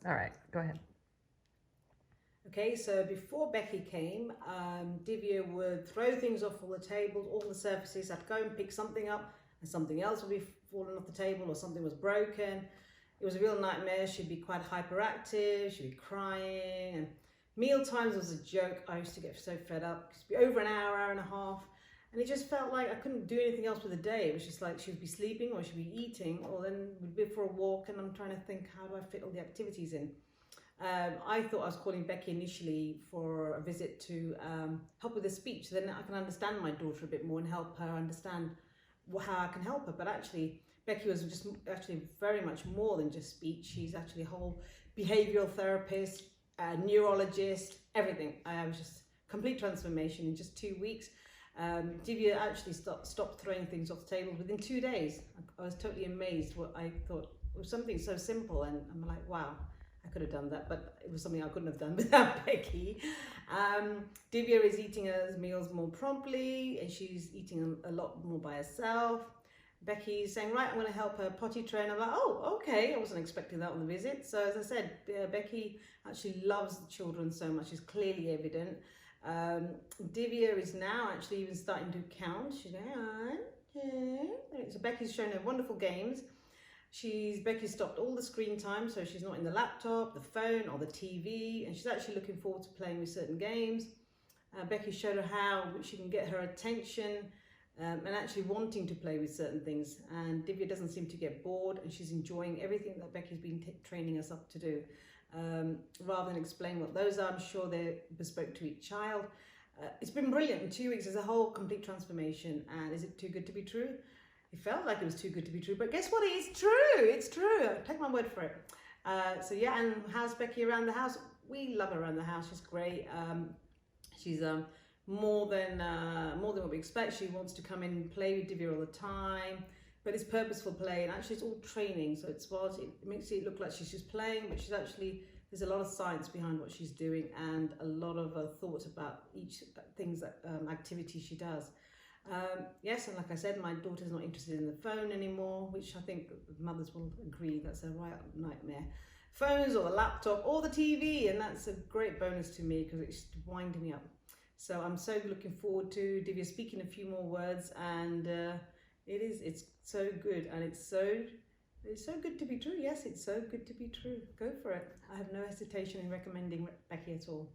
All right, go ahead. Okay, so before Becky came, Divya would throw things off all the tables, all the surfaces. I'd go and pick something up, and something else would be falling off the table, or something was broken. It was a real nightmare. She'd be quite hyperactive. She'd be crying, and meal times was a joke. I used to get so fed up. It would be over an hour and a half, and it just felt like I couldn't do anything else with the day. It was just like she would be sleeping, or she'd be eating, or then we'd be for a walk, and I'm trying to think, how do I fit all the activities in? I thought I was calling Becky initially for a visit to help with the speech, so then I can understand my daughter a bit more and help her understand how I can help her. But actually, Becky was just actually very much more than just speech. She's actually a whole behavioural therapist, neurologist, everything. I was just complete transformation in just 2 weeks. Divya actually stopped throwing things off the table within 2 days. I was totally amazed. What I thought was something so simple, and I'm like, wow. I could have done that, but it was something I couldn't have done without Becky. Divya is eating her meals more promptly, and she's eating a lot more by herself. Becky's saying, right, I'm going to help her potty train. I'm like, oh, okay. I wasn't expecting that on the visit. So as I said, Becky actually loves the children so much. It's clearly evident. Divya is now actually even starting to count. She's going, 1, 2. So Becky's showing her wonderful games. Becky stopped all the screen time, so she's not in the laptop, the phone, or the TV, and she's actually looking forward to playing with certain games. Becky showed her how she can get her attention and actually wanting to play with certain things. And Divya doesn't seem to get bored, and she's enjoying everything that Becky's been training us up to do. Rather than explain what those are, I'm sure they're bespoke to each child. It's been brilliant. In 2 weeks, there's a whole complete transformation. And is it too good to be true? It felt like it was too good to be true, but guess what? It is true. It's true. Take my word for it. So yeah, and how's Becky around the house? We love her around the house. She's great. She's more than what we expect. She wants to come in and play with Divya all the time, but it's purposeful play, and actually it's all training. So it makes it look like she's just playing, but she's actually, there's a lot of science behind what she's doing, and a lot of thought about each activity she does. Yes, and like I said, my daughter's not interested in the phone anymore, which I think mothers will agree that's a right nightmare. Phones or the laptop or the TV, and that's a great bonus to me because it's winding me up. So I'm so looking forward to Divya speaking a few more words, and it's so good, and it's so good to be true. Yes, it's so good to be true. Go for it. I have no hesitation in recommending Becky at all.